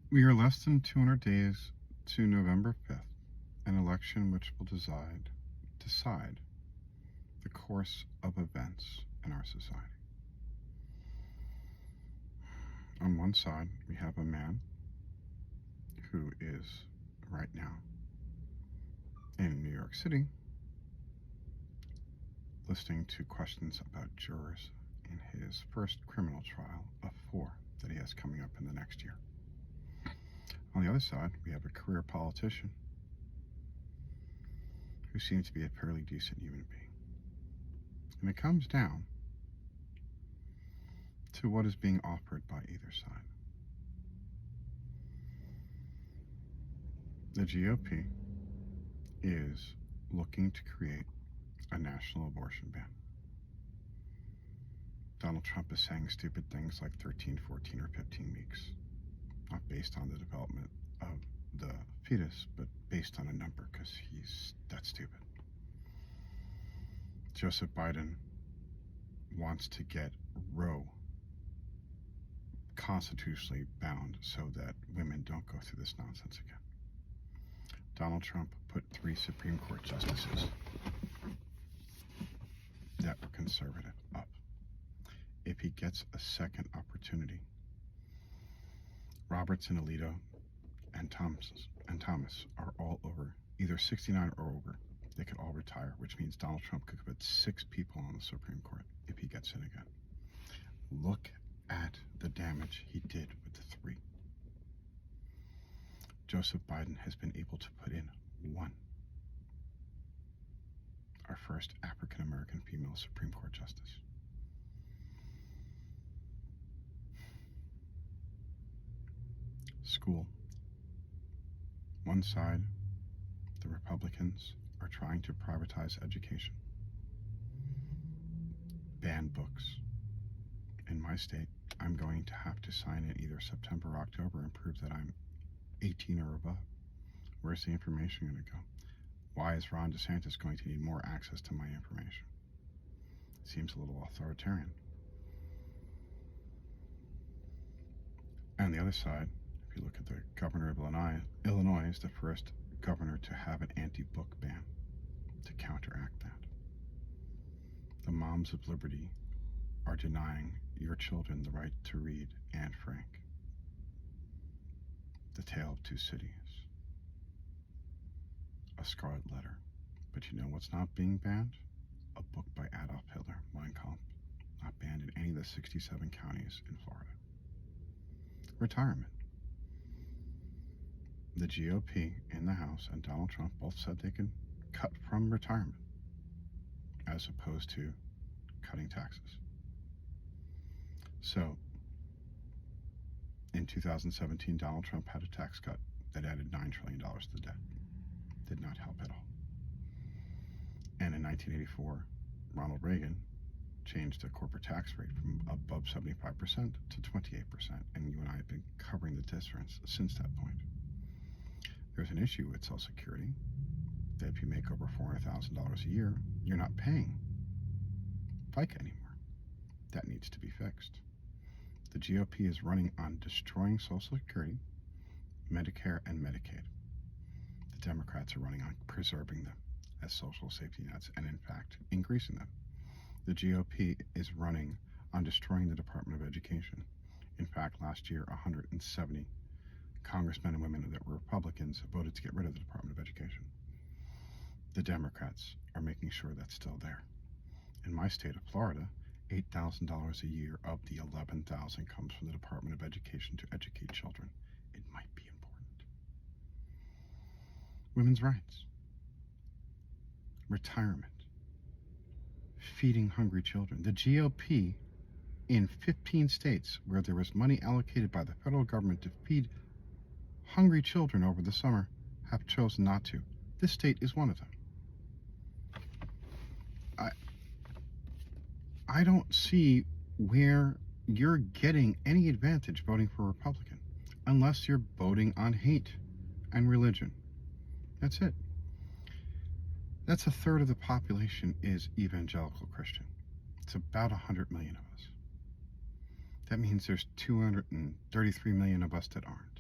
We are less than 200 days to November 5th, an election which will decide the course of events in our society. On one side, we have a man who is right now in New York City listening to questions about jurors in his first criminal trial of 4 that he has coming up in the next year. On the other side, we have a career politician who seems to be a fairly decent human being. And it comes down to what is being offered by either side. The GOP is looking to create a national abortion ban. Donald Trump is saying stupid things like 13, 14, or 15 weeks, not based on the development of the fetus, but based on a number, because he's that stupid. Joseph Biden wants to get Roe constitutionally bound so that women don't go through this nonsense again. Donald Trump put 3 Supreme Court justices that were conservative up. If he gets a second opportunity, Roberts and Alito and Thomas are all over, either 69 or over. They could all retire, which means Donald Trump could put 6 people on the Supreme Court if he gets in again. Look at the damage he did with the 3. Joseph Biden has been able to put in 1. Our first African American female Supreme Court justice. School. One side, the Republicans are trying to privatize education, ban books. In my state, I'm going to have to sign in either September or October and prove that I'm 18 or above. Where's the information going to go? Why is Ron DeSantis going to need more access to my information? Seems a little authoritarian. On the other side, if you look at the governor of Illinois is the first governor to have an anti-book ban to counteract that. The Moms of Liberty are denying your children the right to read Anne Frank, The Tale of Two Cities, A Scarlet Letter. But you know what's not being banned? A book by Adolf Hitler, Mein Kampf, not banned in any of the 67 counties in Florida. Retirement. The GOP in the House and Donald Trump both said they can cut from retirement as opposed to cutting taxes. So, in 2017, Donald Trump had a tax cut that added $9 trillion to the debt. Did not help at all. And in 1984, Ronald Reagan changed the corporate tax rate from above 75% to 28%. And you and I have been covering the difference since that point. There's an issue with Social Security that if you make over $400,000 a year, you're not paying FICA anymore. That needs to be fixed. The GOP is running on destroying Social Security, Medicare, and Medicaid. The Democrats are running on preserving them as social safety nets and, in fact, increasing them. The GOP is running on destroying the Department of Education. In fact, last year, 170 congressmen and women that were Republicans voted to get rid of the Department of Education. The Democrats are making sure that's still there. In my state of Florida, $8,000 a year of the $11,000 comes from the Department of Education to educate children. It might be important. Women's rights, retirement, feeding hungry children. The GOP in 15 states where there was money allocated by the federal government to feed hungry children over the summer have chosen not to. This state is one of them. I don't see where you're getting any advantage voting for a Republican unless you're voting on hate and religion. That's it. That's a third of the population is evangelical Christian. It's about 100 million of us. That means there's 233 million of us that aren't.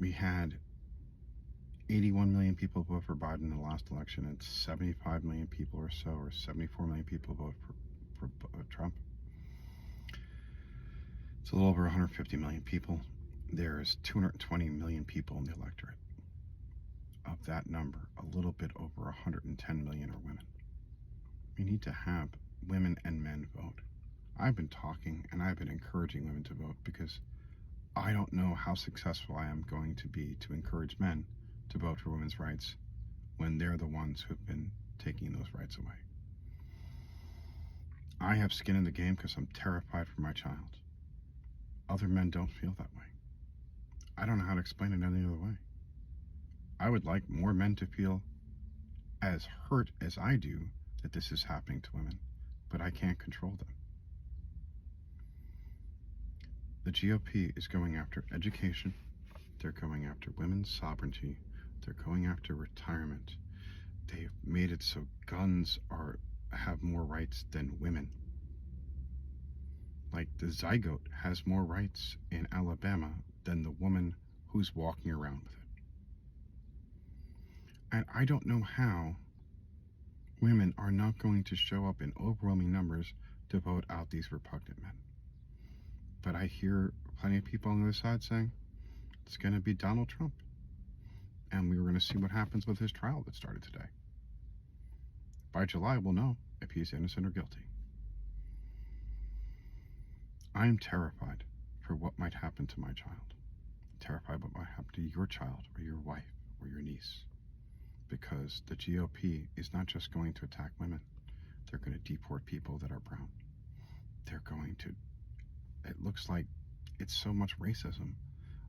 We had 81 million people vote for Biden in the last election, and 75 million people or so, or 74 million people vote for Trump. It's a little over 150 million people. There's 220 million people in the electorate. Of that number, a little bit over 110 million are women. We need to have women and men vote. I've been talking and I've been encouraging women to vote because I don't know how successful I am going to be to encourage men to vote for women's rights when they're the ones who've been taking those rights away. I have skin in the game because I'm terrified for my child. Other men don't feel that way. I don't know how to explain it any other way. I would like more men to feel as hurt as I do that this is happening to women, but I can't control them. The GOP is going after education, they're going after women's sovereignty, they're going after retirement. They've made it so guns have more rights than women. Like the zygote has more rights in Alabama than the woman who's walking around with it. And I don't know how women are not going to show up in overwhelming numbers to vote out these repugnant men. But I hear plenty of people on the other side saying it's going to be Donald Trump. And we were going to see what happens with his trial that started today. By July, we'll know if he's innocent or guilty. I am terrified for what might happen to my child. I'm terrified what might happen to your child or your wife or your niece. Because the GOP is not just going to attack women. They're going to deport people that are brown. They're going to, it looks like it's so much racism.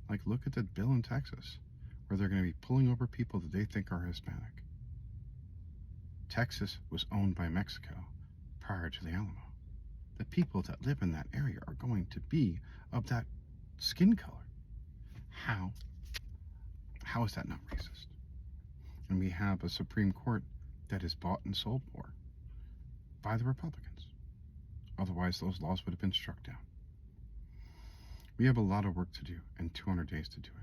Like, look at the bill in Texas where they're going to be pulling over people that they think are Hispanic. Texas was owned by Mexico prior to the Alamo. The people that live in that area are going to be of that skin color. How is that not racist? And we have a Supreme Court that is bought and sold for by the Republicans. Otherwise, those laws would have been struck down. We have a lot of work to do and 200 days to do it.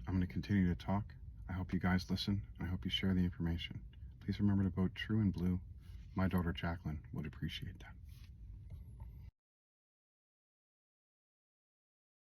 I'm going to continue to talk. I hope you guys listen, and I hope you share the information. Please remember to vote true and blue. My daughter Jacqueline would appreciate that.